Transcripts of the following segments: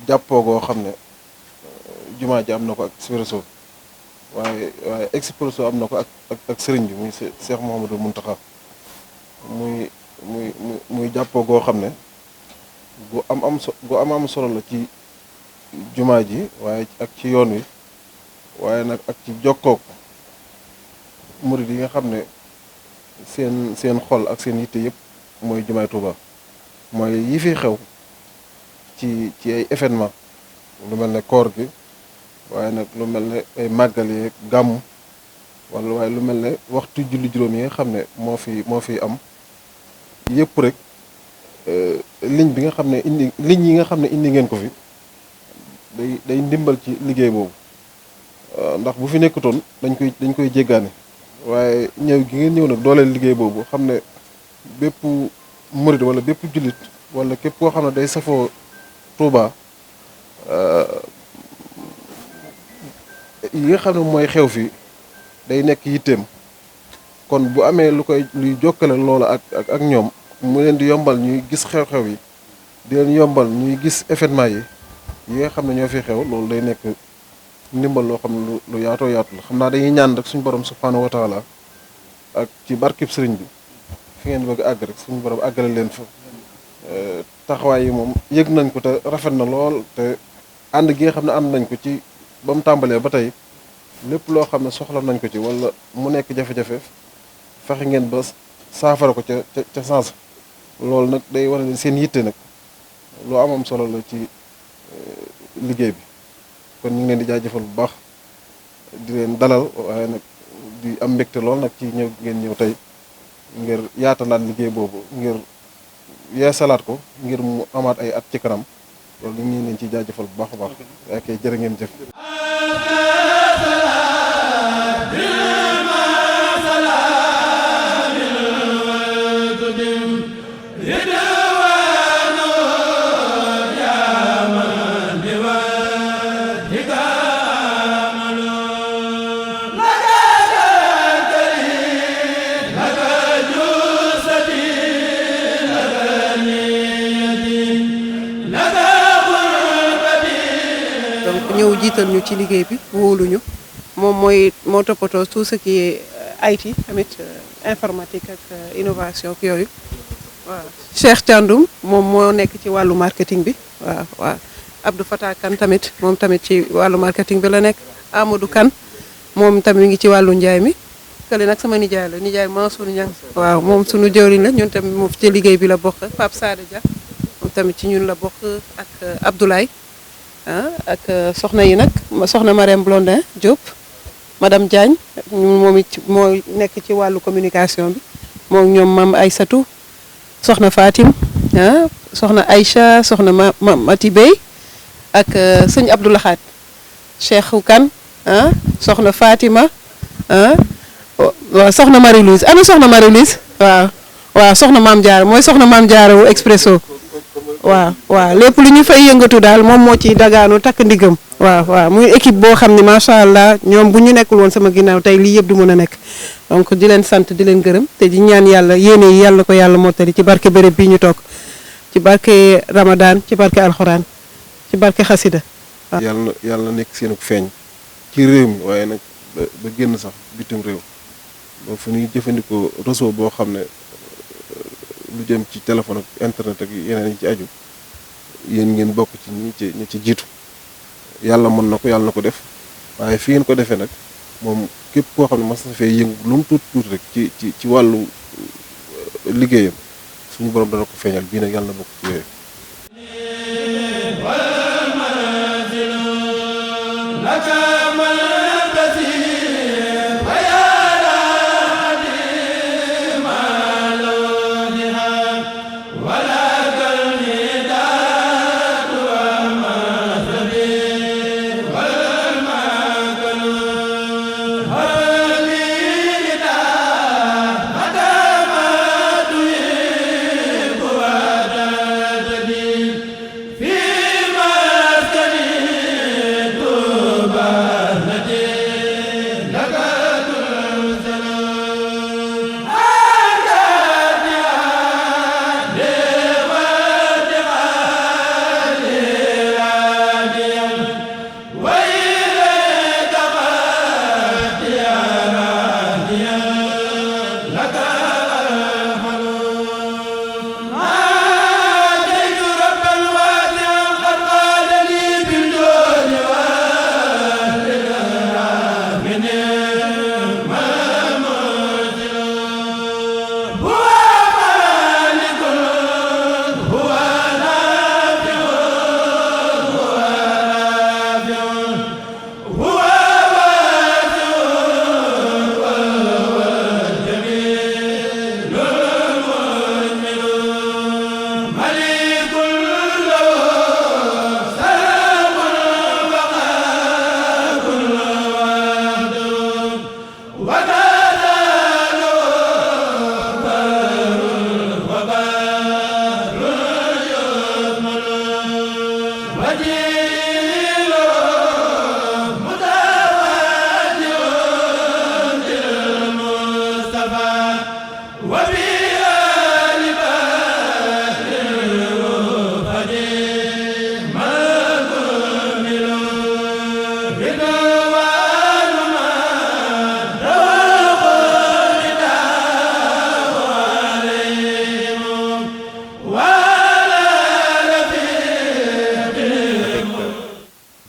jàppoo goo xam ne jumaa ji am na ko ak Expresso waaye Expresso am na ko ak sëriñ bi muy Cheikh Mouhamadou Mountakha muy jàppoo goo xam ne gu am solo la ci jumaa ji waaye ak ci yoon wi waaye nag ak ci jokkook murid yi nga xam ne seen xol ak seen yitte yëpp mooy jumaay Tuuba mooy yi fi xew ci ay événement lu mel ne koor gi waaye nag lu mel ne ay màggal yeeg gàmm waaye lu mel ne waxtu julli juróom yi nga xam ne moo fi am yëpp rek ligne yi nga xam ne indi ngeen ko fi day ndimbal ci liggéey boobu ndax bu fi nekkutoon dañ koy jéggaane waaye ñëw gi ngeen ñëw nag dooleel liggéey boobu xam ne bépp murid wala bépp jullit wala képp koo xam ne day safoo Tuuba yi nga xam ne mooy xew fi day nekk yitteem kon bu amee luy jokkale loola ak ñoom mu leen di yombal ñuy gis xew-xew yi di leen yombal ñuy gis événement yi nga xam ne ñoo fi xew loolu day nekk ndimbal loo xam ne lu yaatoo yaatu la xam naa dañuy ñaan rek suñu borom subhaanahu wa taala ak ci barkib sëriñ bi fi ngeen bëgg àgg rek suñu borom àggale leen fa taxawaay yi moom yëg nañ ko te rafet na lool te ànd gi nga xam ne ànd nañ ko ci ba mu tàmbalee ba tey lépp loo xam ne soxla nañ ko ci wala mu nekk jafe-jafe fexe ngeen ba saafara ko ca sens loolu nag day wane ne seen yitte nag loo am solo la ci liggéey bi kon ñu ngi leen di jaajëfal bu baax di leen dalal waaye nag di am mbégte lool nag ci ñëw ngeen ñëw tey ngir yaatalaat liggéey boobu ngir yeesalaat ko ngir mu amaat ay at ci kanam loolu ñu ngi leen ciy jaajëfal bu baax a baax. ok jërë ngeen jëf. ñëw jiital ñu ci liggéey bi wóoluñu moom moo toppatoo tout ce qui est IT tamit informatique ak innovation ak yooyu waaw Cheikh Thiandoum moom moo nekk ci wàllu marketing bi waaw Abdou Fatah Kane tamit moom tamit ci wàllu marketing bi la nekk Amadou Kane moom tamit mi ngi ci wàllu njaay mi kële nag sama nijaay Mansour Niang waaw moom sunu jëwriñ la ñun tamit moom ci liggéey bi la bokk Pape Sada Dia moom tamit ci ñun la bokk ak Abdoulaye ak soxna yi nag soxna Marème Blondin Diop madame Diagne moom it moo nekk ci wàllu communication bi moom ñoom mam Aïssatou soxna Fatim soxna Aïcha soxna Mati Bey ak sëñ Abdoulahat Cheikhou Kane soxna Fatima waaw soxna Marie-Louise ana soxna Marie-Louise waaw soxna Maam Diarra mooy soxna Maam Diarra wu Expresso waaw lépp lu ñu fay yëngatu daal moom moo ci dagaanu takk ndigam waaw muy équipe boo xam ne macha allah ñoom bu ñu nekkul woon sama ginnaaw tey lii yëpp du mën a nekk donc di leen sant di leen gërëm te di ñaan yàlla yéene yi yàlla ko yàlla mottali ci barke béréb bii ñu toog ci barke Ramadan ci barke alxuraan ci barke xasida yàlla nekk seen feeñ ci réew mi waaye nag ba génn sax bitim réew ba fu ñuy jëfandikoo réseau boo xam ne lu jëm ci téléphone ak internet ak yeneen yi ci aju yéen ngeen bokk ci ñi ci jiitu yàlla mën na ko yàlla na ko def waaye fi ngeen ko defee nag moom képp koo xam ne mas na fee yëngu lu mu tuuti rek ci wàllu liggéeyam suñu borom dana ko feeñal bii nag yàlla na bokk ci yooyu.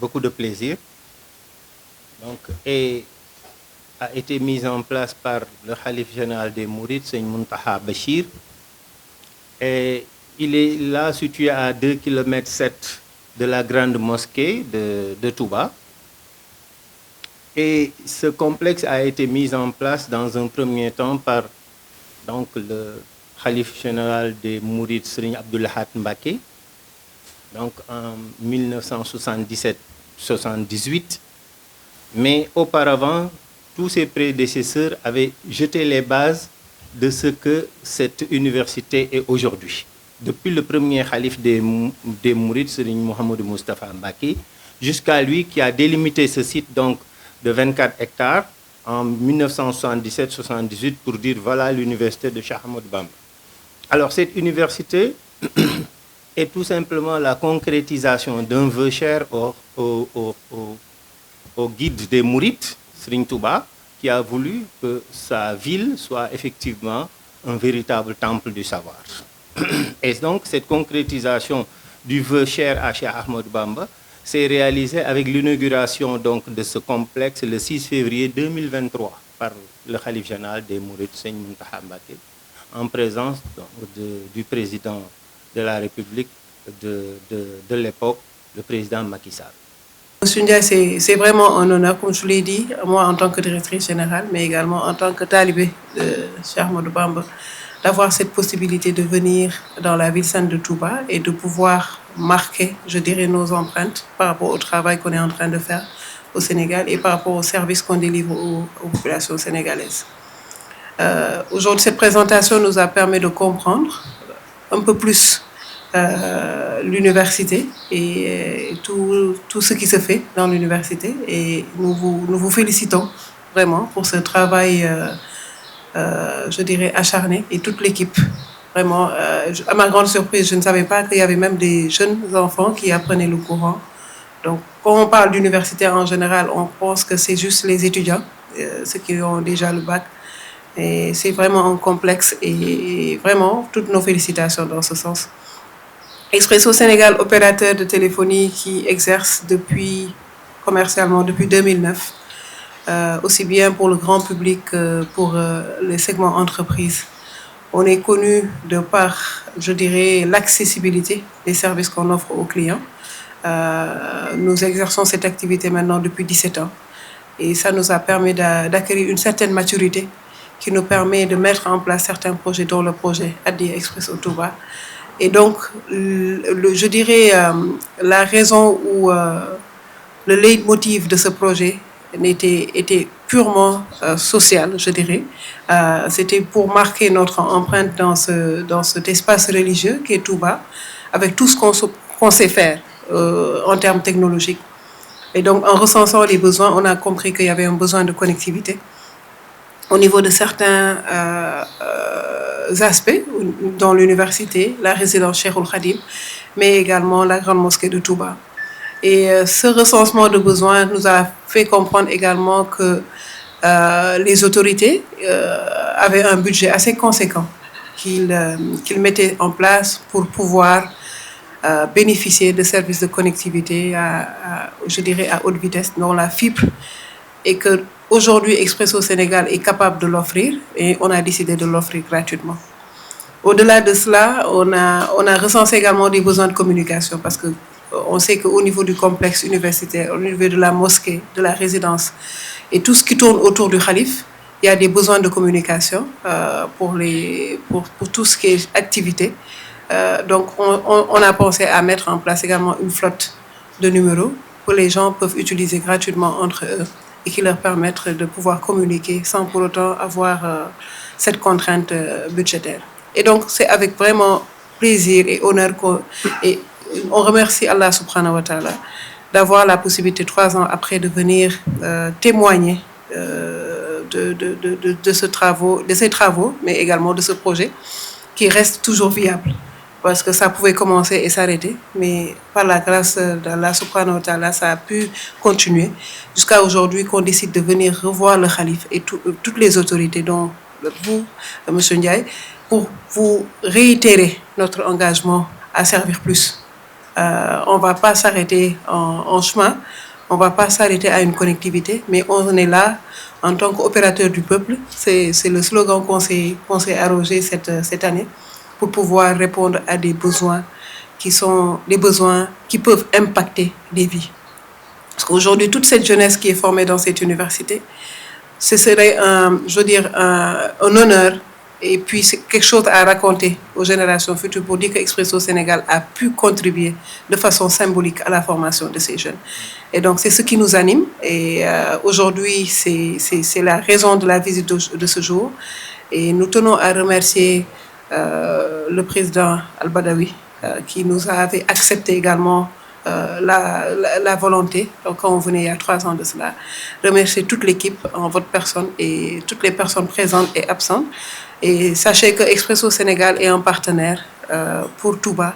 Beaucoup de plaisir. Donc, et a été mise en place par le Khalife général des Mourides, Seigne Muntaha Bachir. Et il est là situé à 2,7 km de la grande mosquée de Touba. Et ce complexe a été mis en place dans un premier temps par donc, le Khalife général des Mourides, Serigne Abdou Lahad Mbacké, donc en 1977-78. Mais auparavant, tous ses prédécesseurs avaient jeté les bases de ce que cette université est aujourd'hui. Depuis le premier khalife des Mourides, Serigne Mouhamadou Moustapha Mbacké, jusqu'à lui qui a délimité ce site donc, de 24 hectares en 1977-78 pour dire voilà l'université de Cheikh Ahmadou Bamba. Alors cette université est tout simplement la concrétisation d'un vœu cher au guide des Mourides, Serigne Touba, qui a voulu que sa ville soit effectivement un véritable temple du savoir. Et donc cette concrétisation du vœu cher à Cheikh Ahmadou Bamba s'est réalisée avec l'inauguration donc de ce complexe le 6 février 2023 par le Khalife général des Mourides, Seigne Mountakha Mbacké, en présence donc, du président de la République de l'époque, le président Macky Sall. Monsieur Ndiaye, c'est vraiment un honneur, comme je l'ai dit, moi en tant que directrice générale, mais également en tant que talibé de Cheikh Ahmadou Bamba, d'avoir cette possibilité de venir dans la ville sainte de Touba et de pouvoir marquer, je dirais, nos empreintes par rapport au travail qu'on est en train de faire au Sénégal et par rapport aux services qu'on délivre aux populations sénégalaises. Aujourd'hui, cette présentation nous a permis de comprendre un peu plus l'université et tout ce qui se fait dans l'université. Et nous vous félicitons vraiment pour ce travail, je dirais, acharné, et toute l'équipe. Vraiment, à ma grande surprise, je ne savais pas qu'il y avait même des jeunes enfants qui apprenaient le courant. Donc, quand on parle d'université en général, on pense que c'est juste les étudiants, ceux qui ont déjà le bac. Et c'est vraiment un complexe et vraiment toutes nos félicitations dans ce sens. Expresso Sénégal, opérateur de téléphonie qui exerce commercialement depuis 2009, aussi bien pour le grand public que pour les segments entreprises. On est connu de par, je dirais, l'accessibilité des services qu'on offre aux clients. Nous exerçons cette activité maintenant depuis 17 ans et ça nous a permis d'acquérir une certaine maturité qui nous permet de mettre en place certains projets, dont le projet Hadiya Expresso Touba. Et donc, je dirais, la raison ou le leitmotiv de ce projet était purement social, je dirais. C'était pour marquer notre empreinte dans cet espace religieux qui est Touba, avec tout ce qu'on sait faire en termes technologiques. Et donc, en recensant les besoins, on a compris qu'il y avait un besoin de connectivité au niveau de certains aspects dans l'université, la résidence Cheikhoul Khadim, mais également la grande mosquée de Touba. Et ce recensement de besoins nous a fait comprendre également que les autorités avaient un budget assez conséquent qu'ils mettaient en place pour pouvoir bénéficier de services de connectivité je dirais à haute vitesse, dont la fibre, et que aujourd'hui, Expresso Sénégal est capable de l'offrir et on a décidé de l'offrir gratuitement. Au-delà de cela, on a recensé également des besoins de communication parce que on sait qu'au niveau du complexe universitaire, au niveau de la mosquée, de la résidence et tout ce qui tourne autour du Khalife, il y a des besoins de communication pour tout ce qui est activité. Donc, on a pensé à mettre en place également une flotte de numéros que les gens peuvent utiliser gratuitement entre eux et qui leur permettent de pouvoir communiquer sans pour autant avoir cette contrainte budgétaire. Et donc, c'est avec vraiment plaisir et honneur et on remercie Allah subhanahu wa ta'ala d'avoir la possibilité 3 ans après de venir témoigner de ces travaux, mais également de ce projet qui reste toujours viable. Parce que ça pouvait commencer et s'arrêter, mais par la grâce d'Allah subhanahu wa ta'ala, ça a pu continuer jusqu'à aujourd'hui qu'on décide de venir revoir le khalife et toutes les autorités, dont vous, M. Ndiaye, pour vous réitérer notre engagement à servir plus. On ne va pas s'arrêter en chemin, on ne va pas s'arrêter à une connectivité, mais on est là en tant qu'opérateur du peuple. C'est le slogan qu'on s'est arrogé cette année, pour pouvoir répondre à des besoins qui sont des besoins qui peuvent impacter des vies. Parce qu'aujourd'hui, toute cette jeunesse qui est formée dans cette université, ce serait un honneur et puis c'est quelque chose à raconter aux générations futures pour dire qu'Expresso Sénégal a pu contribuer de façon symbolique à la formation de ces jeunes. Et donc, c'est ce qui nous anime. Et aujourd'hui, c'est la raison de la visite de ce jour. Et nous tenons à remercier le président Al-Badawi qui nous avait accepté également la volonté, donc quand on venait il y a 3 ans de cela, remercier toute l'équipe en votre personne et toutes les personnes présentes et absentes. Et sachez que Expresso Sénégal est un partenaire pour Touba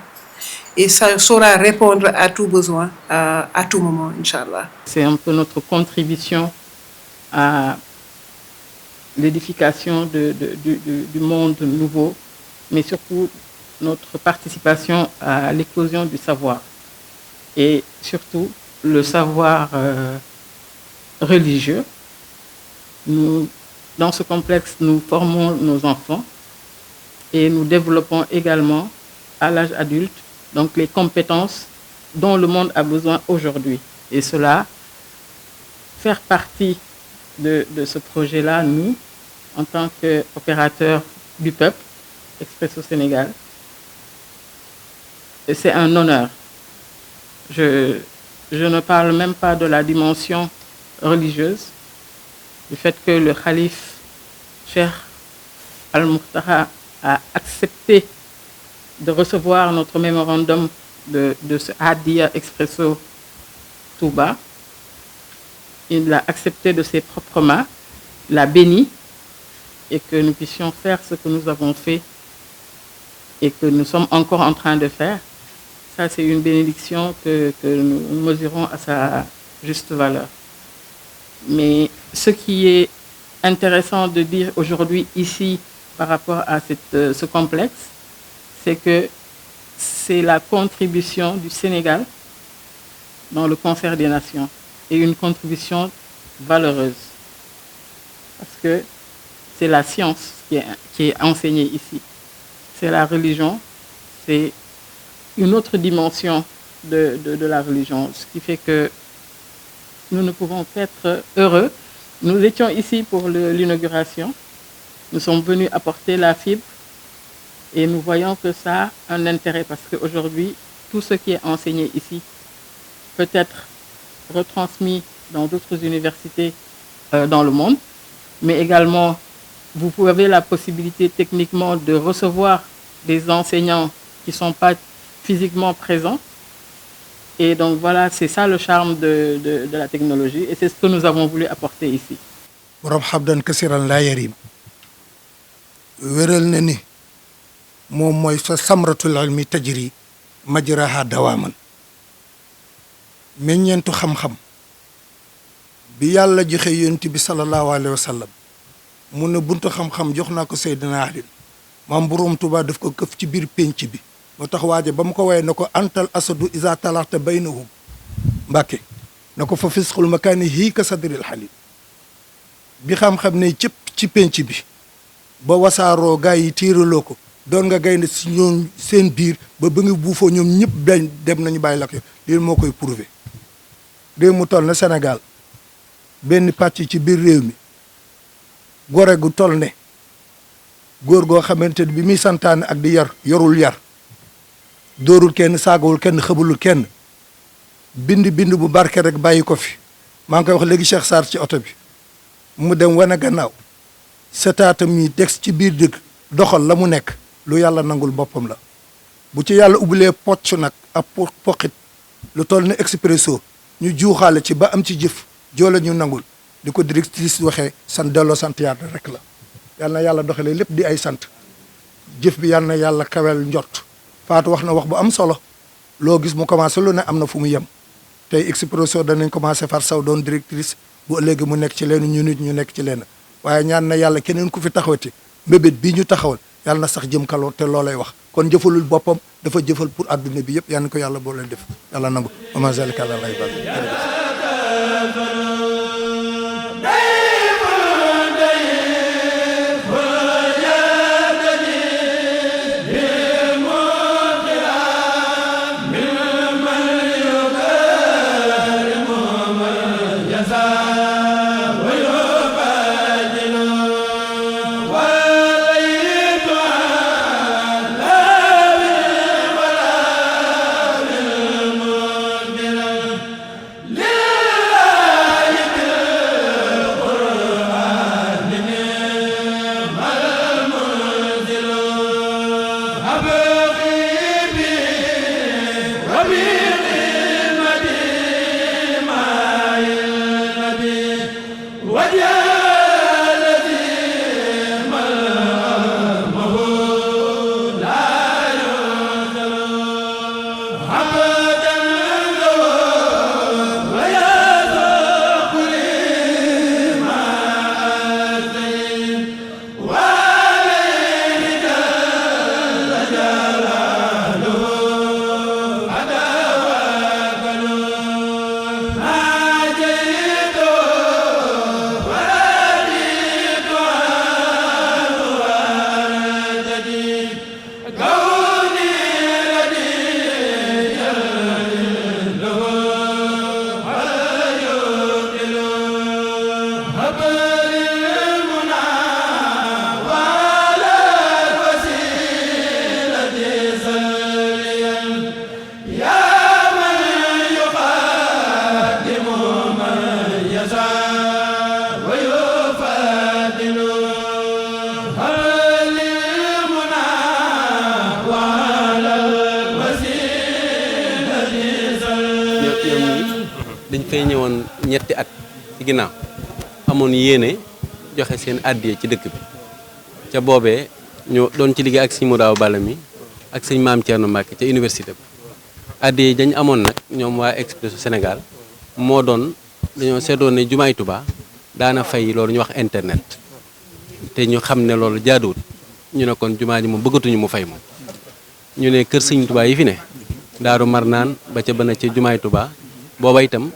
et ça saura répondre à tout besoin à tout moment, Inch'Allah. C'est un peu notre contribution à l'édification du monde nouveau, mais surtout notre participation à l'éclosion du savoir et surtout le savoir religieux. Nous, dans ce complexe, nous formons nos enfants et nous développons également à l'âge adulte donc les compétences dont le monde a besoin aujourd'hui. Et cela, faire partie de ce projet-là, nous, en tant qu'opérateurs du peuple, Expresso Sénégal, c'est un honneur. Je ne parle même pas de la dimension religieuse, du fait que le calife Cheikh Al-Muqtada a accepté de recevoir notre mémorandum de ce Hadiya Expresso Touba. Il l'a accepté de ses propres mains, l'a béni, et que nous puissions faire ce que nous avons fait et que nous sommes encore en train de faire. Ça, c'est une bénédiction que nous mesurons à sa juste valeur. Mais ce qui est intéressant de dire aujourd'hui ici par rapport à ce complexe, c'est que c'est la contribution du Sénégal dans le concert des nations et une contribution valeureuse. Parce que c'est la science qui est enseignée ici. C'est la religion, c'est une autre dimension de la religion, ce qui fait que nous ne pouvons qu'être heureux. Nous étions ici pour l'inauguration, nous sommes venus apporter la fibre et nous voyons que ça a un intérêt parce qu'aujourd'hui, tout ce qui est enseigné ici peut être retransmis dans d'autres universités dans le monde, mais également vous avez la possibilité techniquement de recevoir des enseignants qui ne sont pas physiquement présents. Et donc voilà, c'est ça le charme de la technologie et c'est ce que nous avons voulu apporter ici. borom xabdan kasiran laa yarim wéral na ni moom mooy fa samratul ilmi tajri majraha dawaaman meññeentu xam-xam bi yàlla joxe yonent bi sallallahu alayhi wa sallam mu ne buntu xam-xam jox naa ko Seydina Ali maam borom Tuubaa daf ko këf ci biir pénc bi moo tax waaje ba mu ko woyee na ko antal asadu isa talaxta baynahum mbàkke na ko fa fisqul makaani hii ka sadril xali bi xam-xam ne cëpp ci pénc bi ba wasaaroo gaa yi tiiraloo ko doon nga gaynde si ñoom seen biir ba nga buufoo ñoom ñëpp dem nañu bàyyi la ko lii moo koy prouvé réew mu toll na Sénégal benn pàcc ci biir réew mi gore gu toll ne góor goo xamante ne bi muy santaane ak di yar yorul yar dóorul kenn saagawul kenn xëbalul kenn bind bu barke rek bàyyi ko fi maa ngi koy wax léegi Cheikh Sarr ci oto bi mu dem wane gannaaw sa taatam yi teg ci biir dëkk doxal la mu nekk lu yàlla nangul boppam la bu ci yàlla ubbilee pocc nag ak poqit lu toll ne Expresso ñu juuxaale ci ba am ci jëf joole ñu nangul di ko directrice waxee sant delloo sant yàlla rek la yal na yàlla doxalee lépp di ay sant jëf bi yal na yàlla kawel njot Fatou wax na wax bu am solo loo gis mu commencé lu ne am na fu mu yem tey Expresso danañ commencé far saw doon directrice bu ëllëgee mu nekk ci leen ñu nit ñu nekk ci leen waaye ñaan na yàlla keneen ku fi taxawati mbébét bii ñu taxawal yàlla na sax jëm kaloo te loolay wax kon jëfalul boppam dafa jëfal pour adduna bi yëpp yal na ko yàlla boo leen def yàlla nangu ama zalika àla lay bal dañ fay ñëwoon ñetti at ci ginnaaw amoon yéene joxe seen addiya ci dëkk bi ca boobee ñu doon ci liggéey ak sëñ Modou Awa Balla mi ak sëñ Maam Thierno Mbacke ca université bi addiya dañ amoon nag ñoom waa Expresso Sénégal moo doon dañoo seetoon ne jumaay Tuubaa daana fay loolu ñu wax internet te ñu xam ne loolu jaaduwut ñu ne kon jumaa ji moom bëggatuñu mu fay moom ñu ne kër sëñ Tuubaa yi fi ne Daaru Marnaan ba ca bana ca jumaay Tuubaa booba itam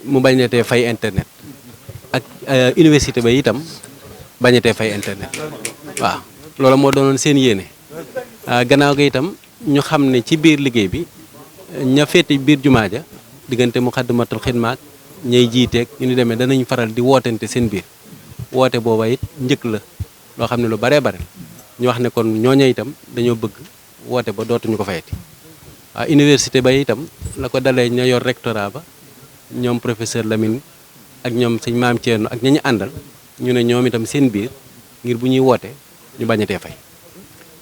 mu bañatee fay internet ak université ba itam bañatee fay internet waaw loolu moo doonoon seen yéene gannaaw ga itam ñu xam ne ci biir liggéey bi ña féete biir jumaa ja diggante Muxaddamatul Xidma ak ñay jiiteeg ñu ni demee danañ faral di wootante seen biir woote booba it njëkk la loo xam ne lu baree bare ñu wax ne kon ñooña itam dañoo bëgg woote ba dootuñu ko fayati waaw université ba itam la ko dalee ña yor rectorat ba ñoom professeur Lamine ak ñoom sëñ Maam Thierno ak ña ñu àndal ñu ne ñoom itam seen biir ngir bu ñuy woote ñu bañatee fay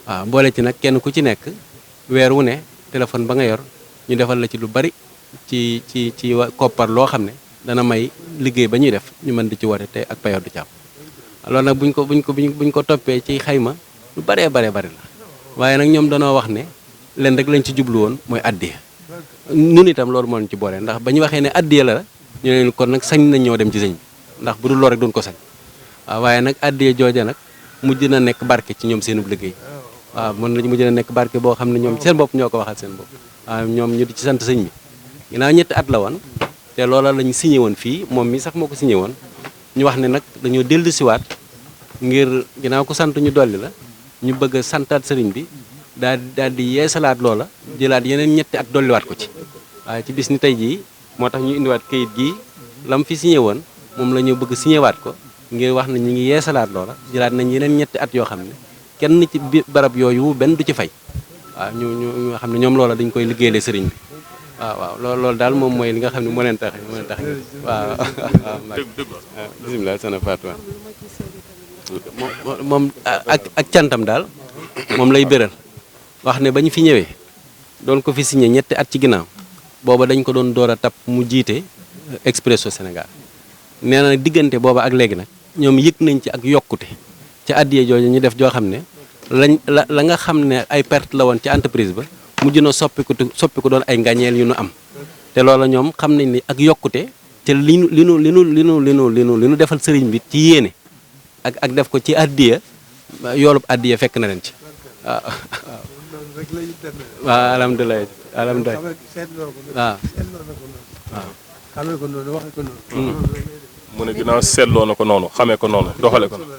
waaw boole ci nag kenn ku ci nekk weer wu ne téléphone ba nga yor ñu defal la ci lu bari ci koppar loo xam ne dana may liggéey ba ñuy def ñu mën di ci woote te ak payoor du ci am loolu nag buñ ko toppee ci xayma lu baree bari la waaye nag ñoom danoo wax ne leen rek lañ ci jublu woon mooy addiya nun itam loolu moo ñu ci boole ndax ba ñu waxee ne addiya la ñu leen kon nag sañ nañ ñoo dem ci sëñ bi ndax bu dul loolu rek duñ ko sañ waaw waaye nag addiya jooja nag mujj na nekk barke ci ñoom seenub liggéey waaw mën na mujj na nekk barke boo xam ne ñoom seen bopp ñoo ko waxal seen bopp waaw ñoom ñu di ci sant sëñ bi ginnaaw ñetti at la woon te loola lañ signé woon fii moom mi sax moo ko signé woon ñu wax ne nag dañoo dellu siwaat ngir ginnaaw ko sant ñu dolli la ñu bëgg a santaat sëriñ bi daal di yeesalaat loola jëlaat yeneen ñetti at dolliwaat ko ci waaye ci bis ni tey jii moo tax ñu indiwaat kayit gii lam fi signé woon moom la ñu bëgg signé waat ko ngir wax ne ñu ngi yeesalaat loola jëlaat nañ yeneen ñetti at yoo xam ne kenn ci barab yooyu benn du ci fay waaw ñu xam ne ñoom loola dañ koy liggéeyale sëriñ bi waaw loolu daal moom mooy li nga xam ne moo leen tax waaw bisimilah sana Fatou moom ak cantam daal moom lay béral wax ne ba ñu fi ñëwee doon ko fi signé ñetti at ci ginnaaw booba dañ ko doon door a tab mu jiite Expresso Sénégal nee na diggante booba ak léegi nag ñoom yëg nañ ci ak yokkute ci addiye jooju ñu def joo xam ne la nga xam ne ay perte la woon ci entreprise ba mujj na soppiku doon ay ngañeel yu nu am te loola ñoom xam nañ ni ak yokkute te li nu defal sëriñ bi ci yéene ak def ko ci addiya yoolub addiya fekk na leen ci waaw waaw alhamdulilah alhamdulilah waaw mu ne ginnaaw seetloo na ko noonu xamee ko noonu doxale ko noonu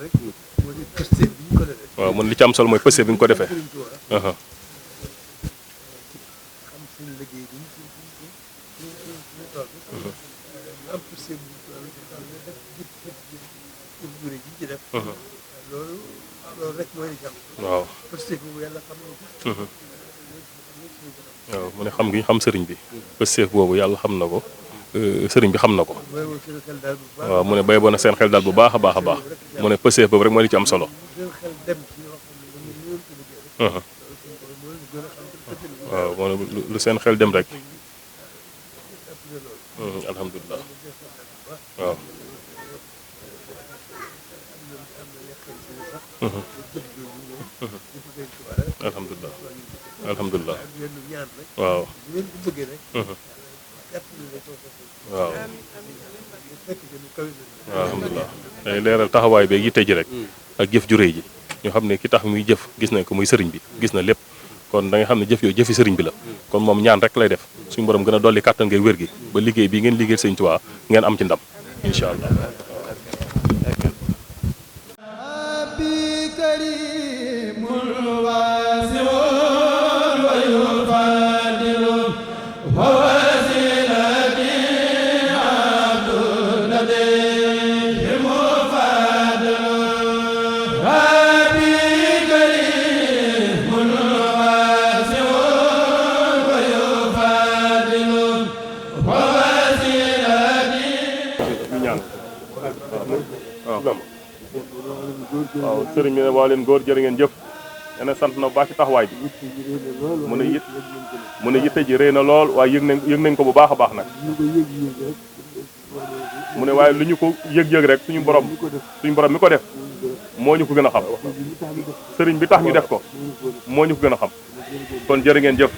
waaw mun li ci am solo mooy pëste bi nga ko defee waaw waaw mu ne xam gi xam sëriñ bi pësteef boobu yàlla xam na ko sëriñ bi xam na ko waaw mu ne bay boo na seen xel daal bu baax a baax a baax mu ne pësteef boobu rek mooy li ci am solo waaw mu ne lu seen xel dem rek alhamdulilah waaw alhamdulilah alhamdulilah waaw waaw alhamdulilah day leeral taxawaay beeg yitte ji rek ak jëf ju réy ji ñu xam ne ki tax muy jëf gis nañ ko muy sëriñ bi gis na lépp kon da nga xam ne jëf yooyu jëfi sëriñ bi la kon moom ñaan rek lay def suñu borom gën a dolli kàttan ngay wér gi ba liggéey bii ngeen liggéey sëriñ Tuubaa ngeen am ci ndam incha allah waaw sëriñ bi ne waa leen góor jërë ngeen jëf nee na sant na baax ci taxawaay bi mu ne yitte ji rëy na lool waaye yëg nañ ko bu baax a baax nag mu ne waaye lu ñu ko yëg-yëg rek suñu borom mi ko def moo ñu ko gën a xam sëriñ bi tax ñu def ko moo ñu ko gën a xam kon jërë ngeen jëf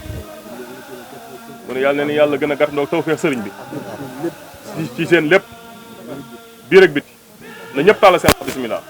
mu ne yàlla ne ni yàlla gën a gàtt ndoog tawfeex sëriñ bi ci seen lépp biir ak biti na ñëpp tàll seen bismillah